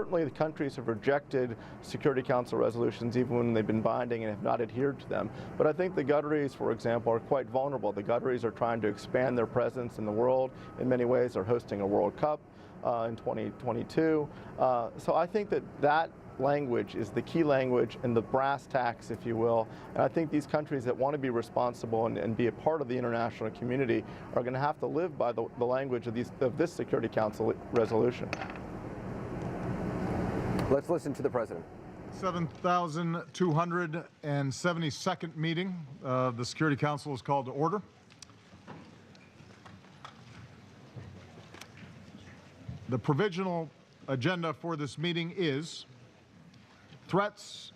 certainly the countries have rejected Security Council resolutions even when they've been binding and have not adhered to them. But I think the Qataris, for example, are quite vulnerable. The Qataris are trying to expand their presence in the world. In many ways, they're hosting a World Cup in 2022. So I think that language is the key language and the brass tacks, if you will. And I think these countries that want to be responsible and be a part of the international community are going to have to live by the language of this Security Council resolution. Let's listen to the President. 7,272nd meeting of the Security Council is called to order. The provisional agenda for this meeting is threats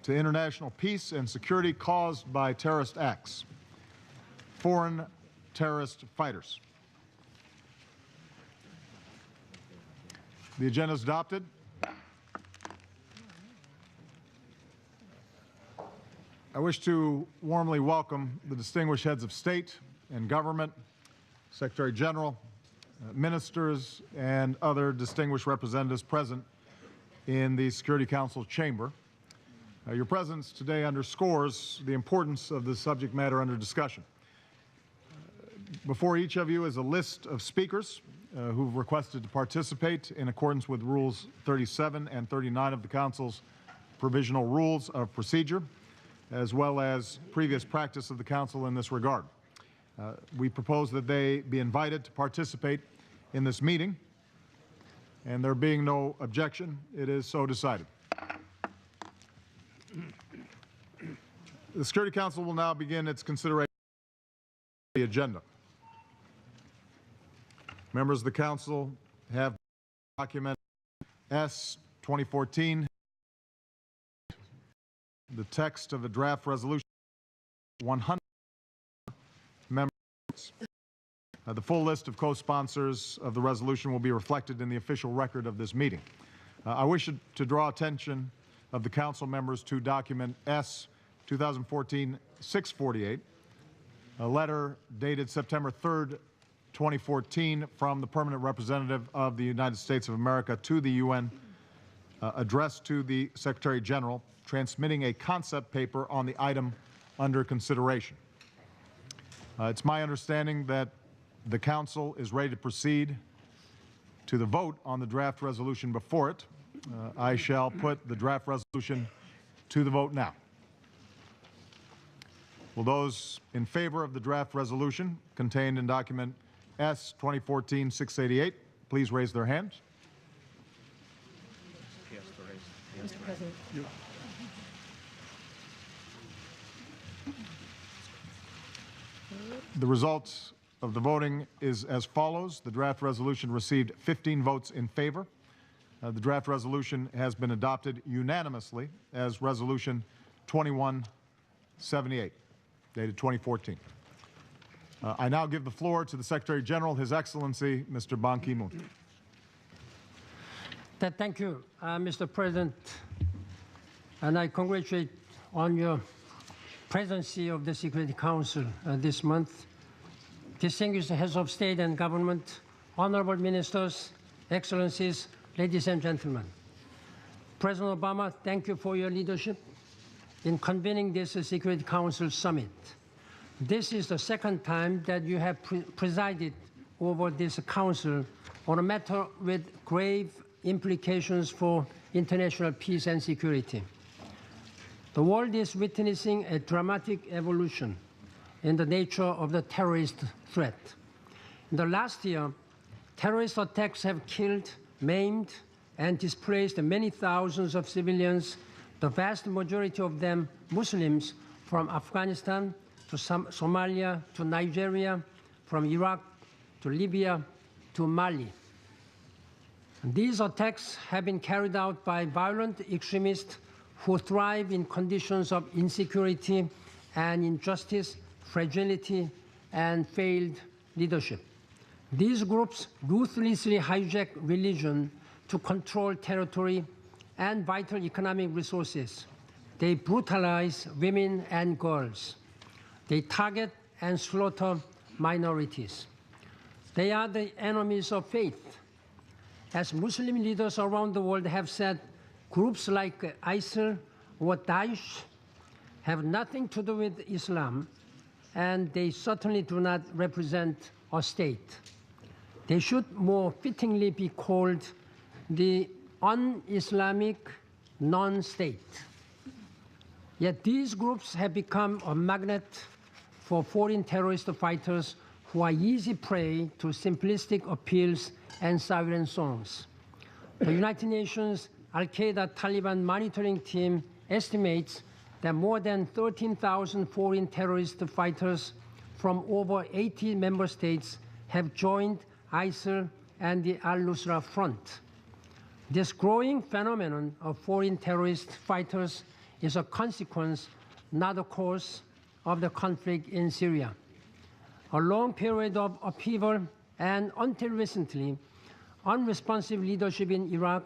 to international peace and security caused by terrorist acts, foreign terrorist fighters. The agenda is adopted. I wish to warmly welcome the distinguished heads of state and government, Secretary General, ministers, and other distinguished representatives present in the Security Council chamber. Your presence today underscores the importance of the subject matter under discussion. Before each of you is a list of speakers who've requested to participate in accordance with Rules 37 and 39 of the Council's Provisional Rules of Procedure, as well as previous practice of the Council in this regard. We propose that they be invited to participate in this meeting, and there being no objection, it is so decided. The Security Council will now begin its consideration of the agenda. Members of the Council have document S 2014, the text of the draft resolution, 100 members. The full list of co-sponsors of the resolution will be reflected in the official record of this meeting. I wish to draw attention of the Council members to document S 2014-648, a letter dated September 3rd, 2014 from the Permanent Representative of the United States of America to the UN, addressed to the Secretary General, transmitting a concept paper on the item under consideration. It's my understanding that the Council is ready to proceed to the vote on the draft resolution before it. I shall put the draft resolution to the vote now. Will those in favor of the draft resolution contained in document S 2014-688 please raise their hands? Mr. President. The results of the voting is as follows. The draft resolution received 15 votes in favor. The draft resolution has been adopted unanimously as Resolution 2178, dated 2014. I now give the floor to the Secretary General, His Excellency, Mr. Ban Ki-moon. Thank you, Mr. President, and I congratulate on your presidency of the Security Council this month. Distinguished heads of state and government, honorable ministers, excellencies, ladies and gentlemen. President Obama, thank you for your leadership in convening this Security Council summit. This is the second time that you have presided over this council on a matter with grave implications for international peace and security. The world is witnessing a dramatic evolution in the nature of the terrorist threat. In the last year, terrorist attacks have killed, maimed, and displaced many thousands of civilians, the vast majority of them Muslims, from Afghanistan to Somalia to Nigeria, from Iraq to Libya to Mali. And these attacks have been carried out by violent extremists who thrive in conditions of insecurity and injustice, fragility, and failed leadership. These groups ruthlessly hijack religion to control territory and vital economic resources. They brutalize women and girls. They target and slaughter minorities. They are the enemies of faith. As Muslim leaders around the world have said, groups like ISIL or Daesh have nothing to do with Islam, and they certainly do not represent a state. They should more fittingly be called the un-Islamic non-state. Yet these groups have become a magnet for foreign terrorist fighters who are easy prey to simplistic appeals and siren songs. The United Nations Al-Qaeda Taliban monitoring team estimates that more than 13,000 foreign terrorist fighters from over 80 member states have joined ISIL and the al-Nusra Front. This growing phenomenon of foreign terrorist fighters is a consequence, not a cause, of the conflict in Syria. A long period of upheaval and, until recently, unresponsive leadership in Iraq,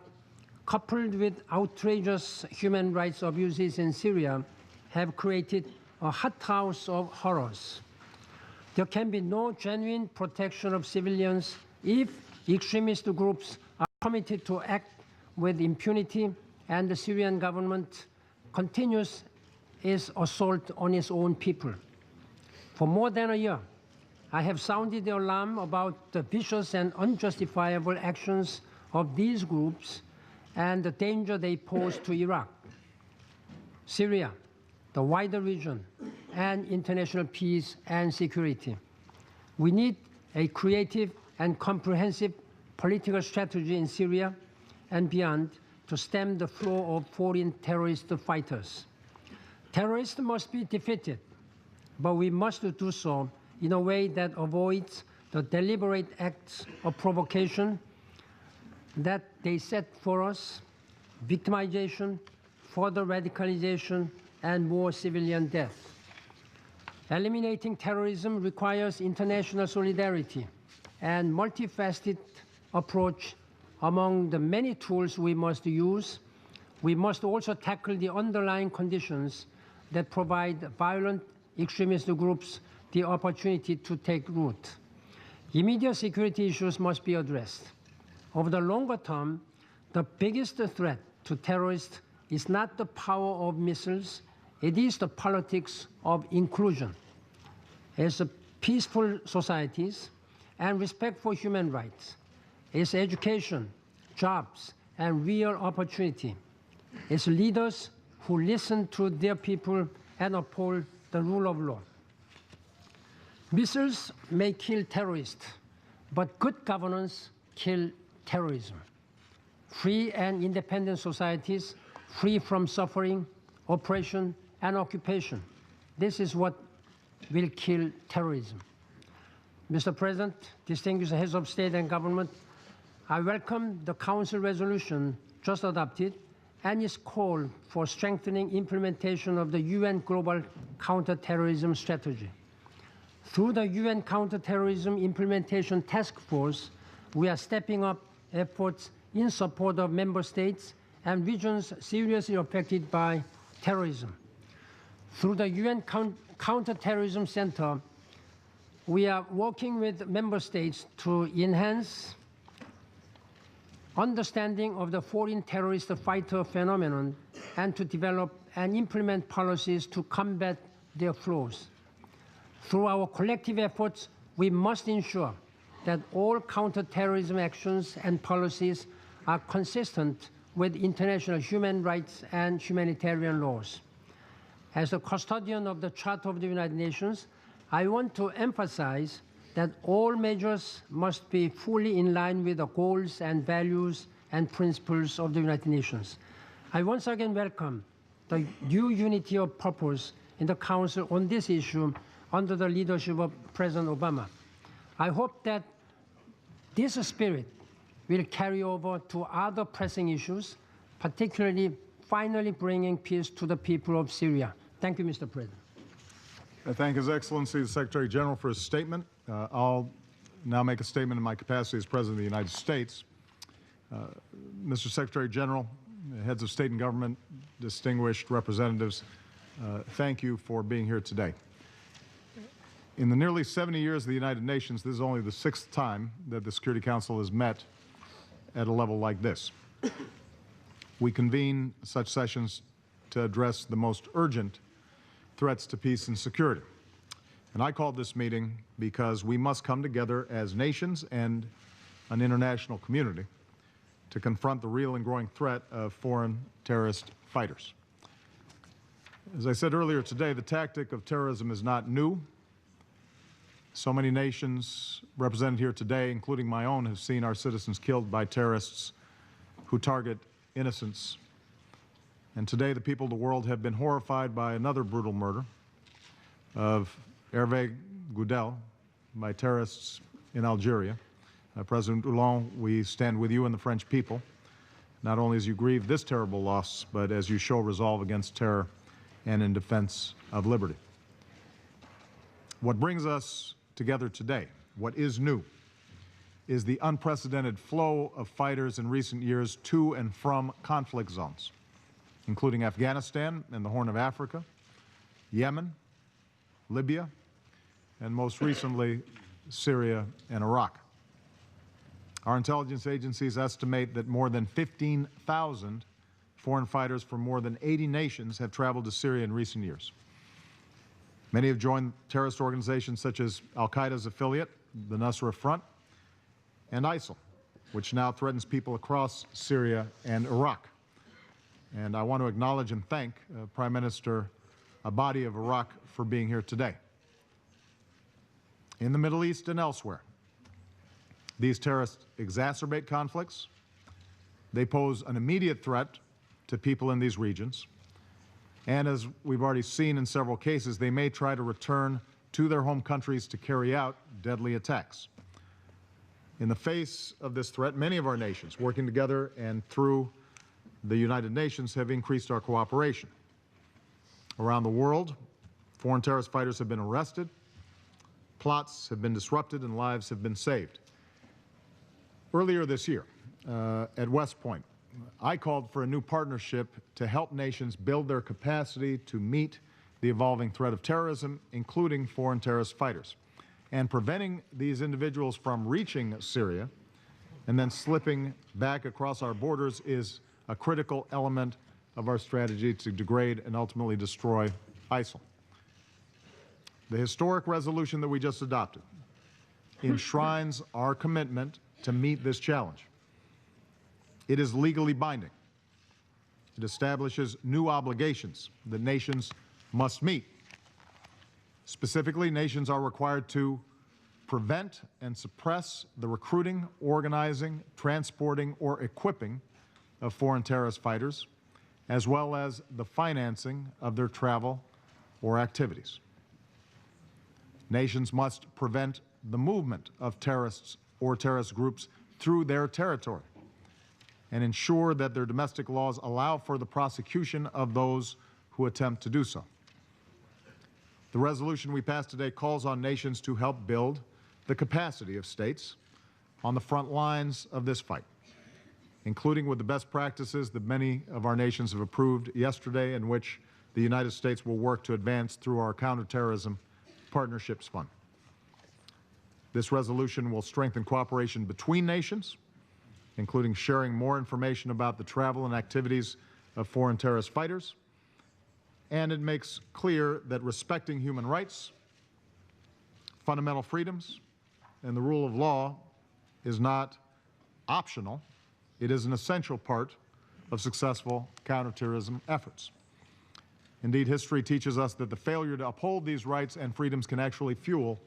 coupled with outrageous human rights abuses in Syria, have created a hothouse of horrors. There can be no genuine protection of civilians if extremist groups are committed to act with impunity and the Syrian government continues its assault on its own people. For more than a year, I have sounded the alarm about the vicious and unjustifiable actions of these groups and the danger they pose to Iraq, Syria, the wider region, and international peace and security. We need a creative and comprehensive political strategy in Syria and beyond to stem the flow of foreign terrorist fighters. Terrorists must be defeated, but we must do so in a way that avoids the deliberate acts of provocation that they set for us: victimization, further radicalization, and more civilian death. Eliminating terrorism requires international solidarity and multifaceted approach. Among the many tools we must use, we must also tackle the underlying conditions that provide violent extremist groups the opportunity to take root. Immediate security issues must be addressed. Over the longer term, the biggest threat to terrorists is not the power of missiles, it is the politics of inclusion. As peaceful societies and respect for human rights, as education, jobs, and real opportunity, as leaders who listen to their people and uphold the rule of law. Missiles may kill terrorists, but good governance kills terrorism. Free and independent societies, free from suffering, oppression, and occupation. This is what will kill terrorism. Mr. President, distinguished heads of state and government, I welcome the Council resolution just adopted and its call for strengthening implementation of the UN Global Counterterrorism Strategy. Through the UN Counterterrorism Implementation Task Force, we are stepping up efforts in support of member states and regions seriously affected by terrorism. Through the UN Counterterrorism Center, we are working with member states to enhance understanding of the foreign terrorist fighter phenomenon and to develop and implement policies to combat their flows. Through our collective efforts, we must ensure that all counterterrorism actions and policies are consistent with international human rights and humanitarian laws. As the custodian of the Charter of the United Nations, I want to emphasize that all measures must be fully in line with the goals and values and principles of the United Nations. I once again welcome the new unity of purpose in the Council on this issue under the leadership of President Obama. I hope that this spirit will carry over to other pressing issues, particularly finally bringing peace to the people of Syria. Thank you, Mr. President. I thank His Excellency the Secretary General for his statement. I'll now make a statement in my capacity as President of the United States. Mr. Secretary General, heads of state and government, distinguished representatives, thank you for being here today. In the nearly 70 years of the United Nations, this is only the 6th time that the Security Council has met at a level like this. We convene such sessions to address the most urgent threats to peace and security. And I called this meeting because we must come together as nations and an international community to confront the real and growing threat of foreign terrorist fighters. As I said earlier today, the tactic of terrorism is not new. So many nations represented here today, including my own, have seen our citizens killed by terrorists who target innocents. And today, the people of the world have been horrified by another brutal murder of Hervé Goudel by terrorists in Algeria. President Hollande, we stand with you and the French people, not only as you grieve this terrible loss, but as you show resolve against terror and in defense of liberty. What brings us together today, what is new, is the unprecedented flow of fighters in recent years to and from conflict zones, including Afghanistan and the Horn of Africa, Yemen, Libya, and most recently, Syria and Iraq. Our intelligence agencies estimate that more than 15,000 foreign fighters from more than 80 nations have traveled to Syria in recent years. Many have joined terrorist organizations such as al-Qaeda's affiliate, the Nusra Front, and ISIL, which now threatens people across Syria and Iraq. And I want to acknowledge and thank Prime Minister Abadi of Iraq for being here today. In the Middle East and elsewhere, these terrorists exacerbate conflicts. They pose an immediate threat to people in these regions. And as we've already seen in several cases, they may try to return to their home countries to carry out deadly attacks. In the face of this threat, many of our nations, working together and through the United Nations, have increased our cooperation. Around the world, foreign terrorist fighters have been arrested, plots have been disrupted, and lives have been saved. Earlier this year, at West Point, I called for a new partnership to help nations build their capacity to meet the evolving threat of terrorism, including foreign terrorist fighters. And preventing these individuals from reaching Syria and then slipping back across our borders is a critical element of our strategy to degrade and ultimately destroy ISIL. The historic resolution that we just adopted enshrines our commitment to meet this challenge. It is legally binding. It establishes new obligations that nations must meet. Specifically, nations are required to prevent and suppress the recruiting, organizing, transporting, or equipping of foreign terrorist fighters, as well as the financing of their travel or activities. Nations must prevent the movement of terrorists or terrorist groups through their territory and ensure that their domestic laws allow for the prosecution of those who attempt to do so. The resolution we passed today calls on nations to help build the capacity of states on the front lines of this fight, including with the best practices that many of our nations have approved yesterday, and which the United States will work to advance through our Counterterrorism Partnerships Fund. This resolution will strengthen cooperation between nations, including sharing more information about the travel and activities of foreign terrorist fighters, and it makes clear that respecting human rights, fundamental freedoms, and the rule of law is not optional. It is an essential part of successful counterterrorism efforts. Indeed, history teaches us that the failure to uphold these rights and freedoms can actually fuel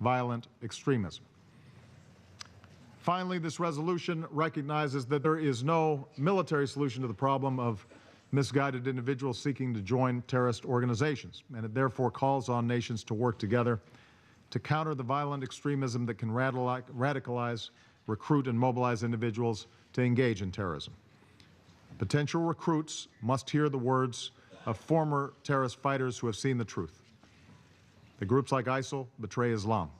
violent extremism. Finally, this resolution recognizes that there is no military solution to the problem of misguided individuals seeking to join terrorist organizations, and it therefore calls on nations to work together to counter the violent extremism that can radicalize, recruit, and mobilize individuals to engage in terrorism. Potential recruits must hear the words of former terrorist fighters who have seen the truth. The groups like ISIL betray Islam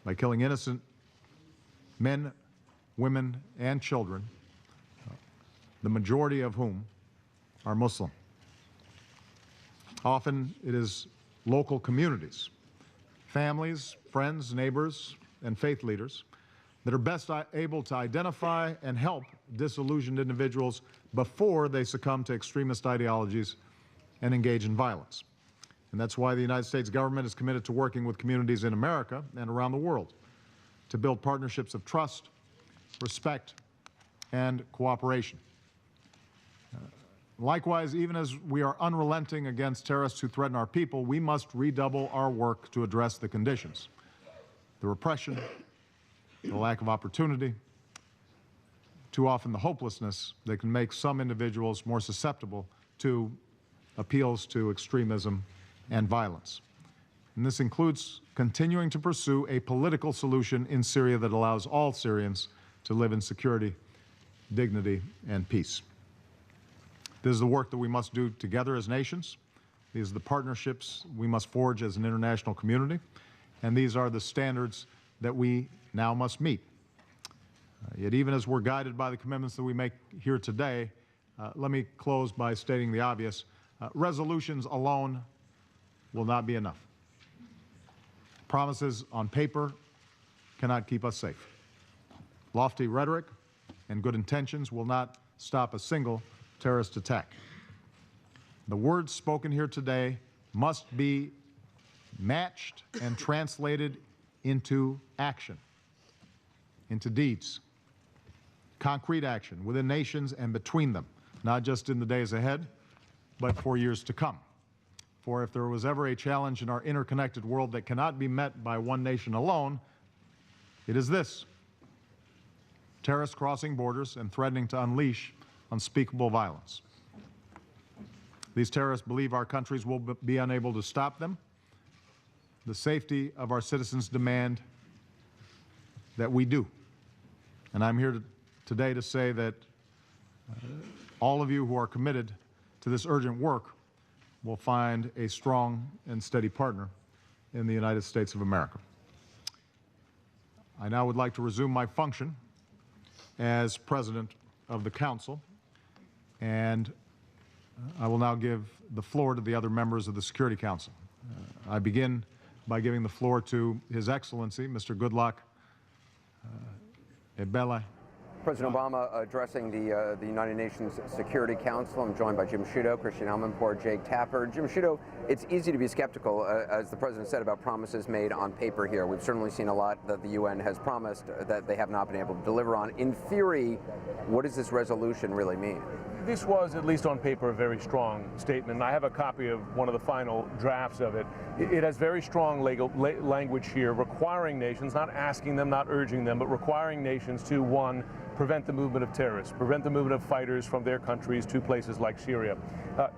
by killing innocent men, women, and children, the majority of whom are Muslim. Often it is local communities, families, friends, neighbors, and faith leaders that are best able to identify and help disillusioned individuals before they succumb to extremist ideologies and engage in violence. And that's why the United States government is committed to working with communities in America and around the world to build partnerships of trust, respect, and cooperation. Likewise, even as we are unrelenting against terrorists who threaten our people, we must redouble our work to address the conditions, the repression, the lack of opportunity, too often the hopelessness that can make some individuals more susceptible to appeals to extremism and violence. And this includes continuing to pursue a political solution in Syria that allows all Syrians to live in security, dignity, and peace. This is the work that we must do together as nations. These are the partnerships we must forge as an international community. And these are the standards that we now must meet. Yet even as we're guided by the commitments that we make here today, let me close by stating the obvious. Resolutions alone will not be enough. Promises on paper cannot keep us safe. Lofty rhetoric and good intentions will not stop a single terrorist attack. The words spoken here today must be matched and translated into action, into deeds, concrete action within nations and between them, not just in the days ahead, but for years to come. For if there was ever a challenge in our interconnected world that cannot be met by one nation alone, it is this: terrorists crossing borders and threatening to unleash unspeakable violence. These terrorists believe our countries will be unable to stop them. The safety of our citizens demand that we do. And I'm here today to say that all of you who are committed to this urgent work will find a strong and steady partner in the United States of America. I now would like to resume my function as President of the Council, and I will now give the floor to the other members of the Security Council. I begin by giving the floor to His Excellency, Mr. Goodluck Ebele. President Obama addressing the United Nations Security Council. I'm joined by Jim Sciutto, Christian Amanpour, Jake Tapper. Jim Sciutto, it's easy to be skeptical, as the President said, about promises made on paper here. We've certainly seen a lot that the UN has promised that they have not been able to deliver on. In theory, what does this resolution really mean? This was, at least on paper, a very strong statement. I have a copy of one of the final drafts of it. It has very strong legal language here, requiring nations, not asking them, not urging them, but requiring nations to, one, prevent the movement of terrorists, prevent the movement of fighters from their countries to places like Syria.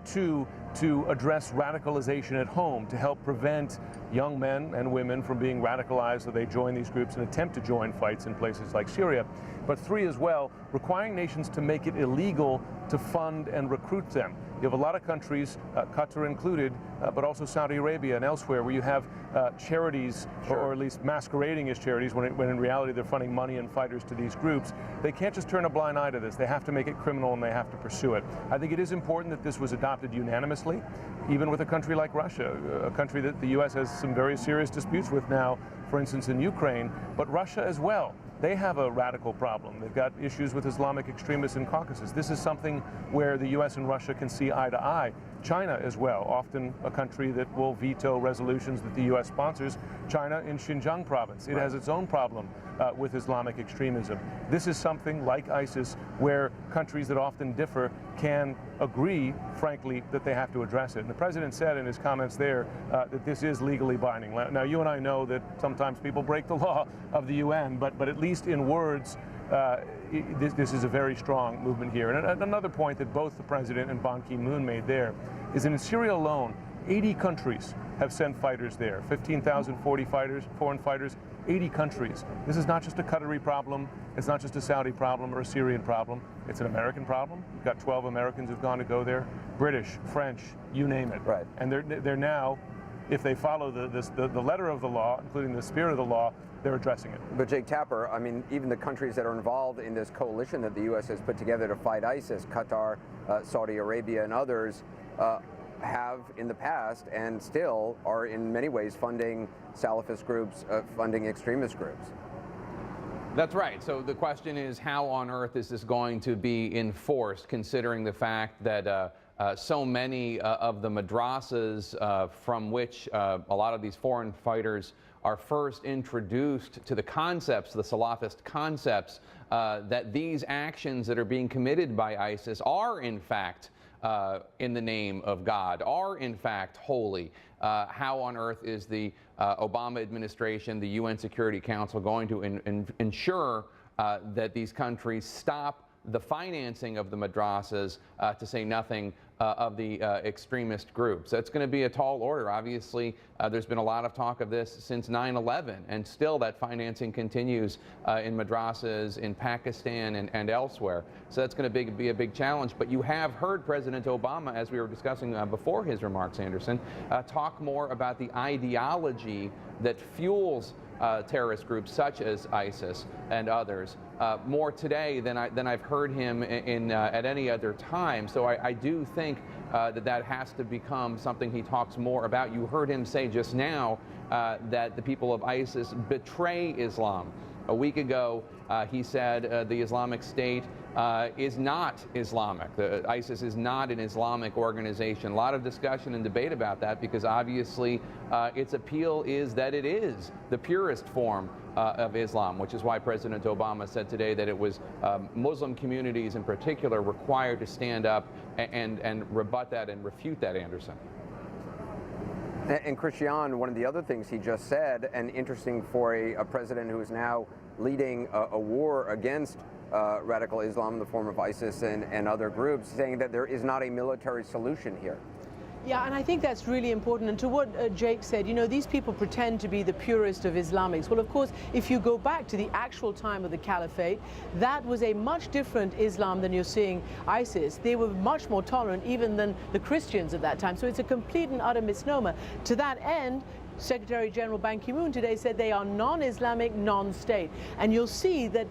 Two, to address radicalization at home, to help prevent young men and women from being radicalized so they join these groups and attempt to join fights in places like Syria. But three, as well, requiring nations to make it illegal to fund and recruit them. You have a lot of countries, Qatar included, but also Saudi Arabia and elsewhere, where you have charities, or at least masquerading as charities, when in reality they're funding money and fighters to these groups. They can't just turn a blind eye to this. They have to make it criminal and they have to pursue it. I think it is important that this was adopted unanimously, even with a country like Russia, a country that the U.S. has some very serious disputes with now, for instance, in Ukraine, but Russia as well. They have a radical problem. They've got issues with Islamic extremists in Caucasus. This is something where the U.S. and Russia can see eye to eye. China as well, often a country that will veto resolutions that the U.S. sponsors. China in Xinjiang province, it has its own problem with Islamic extremism. This is something like ISIS where countries that often differ can agree, frankly, that they have to address it. And the President said in his comments there that this is legally binding. Now, you and I know that sometimes people break the law of the UN, but at least in words, this is a very strong movement here. And another point that both the President and Ban Ki-moon made there is that in Syria alone, 80 countries have sent fighters there, 15,000 foreign fighters, 80 countries. This is not just a Qatari problem, it's not just a Saudi problem or a Syrian problem, it's an American problem. We've got 12 Americans who've gone to go there, British, French, you name it. Right. And they're now, if they follow the letter of the law, including the spirit of the law, they're addressing it. But Jake Tapper, I mean, even the countries that are involved in this coalition that the U.S. has put together to fight ISIS, Qatar, Saudi Arabia, and others, have in the past and still are in many ways funding Salafist groups, funding extremist groups. That's right. So the question is, how on earth is this going to be enforced, considering the fact that so many of the madrasas from which a lot of these foreign fighters are first introduced to the concepts, the Salafist concepts, that these actions that are being committed by ISIS are in fact in the name of God, are in fact holy. How on earth is the Obama administration, the UN Security Council, going to ensure that these countries stop the financing of the madrasas, to say nothing of the extremist groups? That's going to be a tall order. Obviously, there's been a lot of talk of this since 9/11, and still that financing continues in madrasas in Pakistan and elsewhere. So that's going to be a big challenge. But you have heard President Obama, as we were discussing before his remarks, Anderson, talk more about the ideology that fuels terrorist groups such as ISIS and others more today than I've heard him at any other time. So I do think that has to become something he talks more about. You heard him say just now that the people of ISIS betray Islam. A week ago, he said the Islamic State is not Islamic. ISIS is not an Islamic organization. A lot of discussion and debate about that, because obviously its appeal is that it is the purest form of Islam, which is why President Obama said today that it was Muslim communities in particular required to stand up and rebut that and refute that, Anderson. And Christian, one of the other things he just said, and interesting for a president who is now leading a war against radical Islam in the form of ISIS and other groups, saying that there is not a military solution here. Yeah, and I think that's really important. And to what Jake said, you know, these people pretend to be the purest of Islamics. Well, of course, if you go back to the actual time of the caliphate, that was a much different Islam than you're seeing ISIS. They were much more tolerant even than the Christians at that time. So it's a complete and utter misnomer. To that end, Secretary General Ban Ki-moon today said they are non-Islamic, non-state. And you'll see that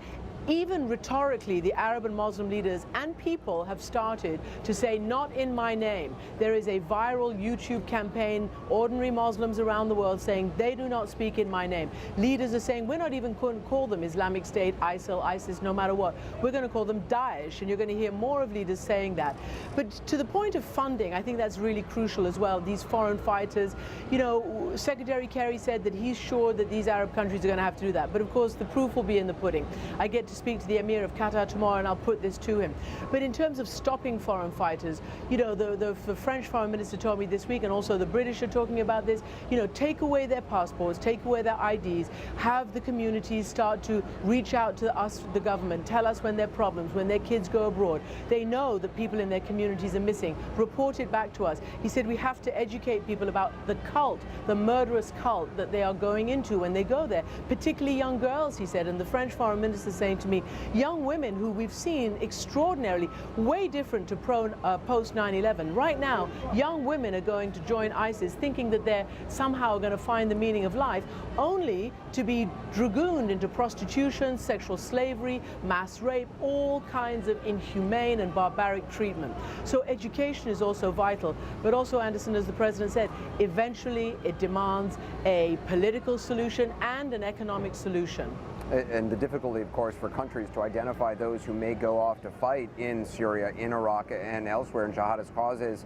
even rhetorically, the Arab and Muslim leaders and people have started to say, not in my name. There is a viral YouTube campaign, ordinary Muslims around the world saying they do not speak in my name. Leaders are saying, we're not even going to call them Islamic State, ISIL, ISIS, no matter what. We're going to call them Daesh, and you're going to hear more of leaders saying that. But to the point of funding, I think that's really crucial as well. These foreign fighters, you know, Secretary Kerry said that he's sure that these Arab countries are going to have to do that. But of course, the proof will be in the pudding. I get to speak to the Emir of Qatar tomorrow, and I'll put this to him. But in terms of stopping foreign fighters, you know, the French foreign minister told me this week, and also the British are talking about this, you know, take away their passports, take away their IDs, have the communities start to reach out to us, the government, tell us when there are problems, when their kids go abroad. They know that people in their communities are missing. Report it back to us. He said we have to educate people about the cult, the murderous cult that they are going into when they go there, particularly young girls, he said. And the French foreign minister saying to me, young women who we've seen extraordinarily way different to post 9/11. Right now, young women are going to join ISIS thinking that they're somehow going to find the meaning of life, only to be dragooned into prostitution, sexual slavery, mass rape, all kinds of inhumane and barbaric treatment. So education is also vital. But also, Anderson, as the president said, eventually it demands a political solution and an economic solution. And the difficulty, of course, for countries to identify those who may go off to fight in Syria, in Iraq, and elsewhere in jihadist causes,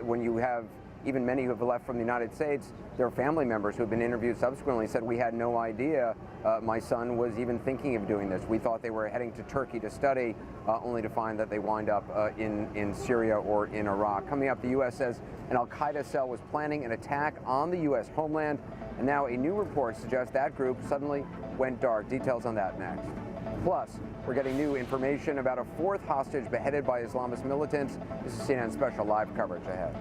when you have even many who have left from the United States, their family members who have been interviewed subsequently said, we had no idea my son was even thinking of doing this. We thought they were heading to Turkey to study, only to find that they wind up in Syria or in Iraq. Coming up, the U.S. says an al-Qaeda cell was planning an attack on the U.S. homeland, and now a new report suggests that group suddenly went dark. Details on that next. Plus, we're getting new information about a fourth hostage beheaded by Islamist militants. This is CNN special live coverage ahead.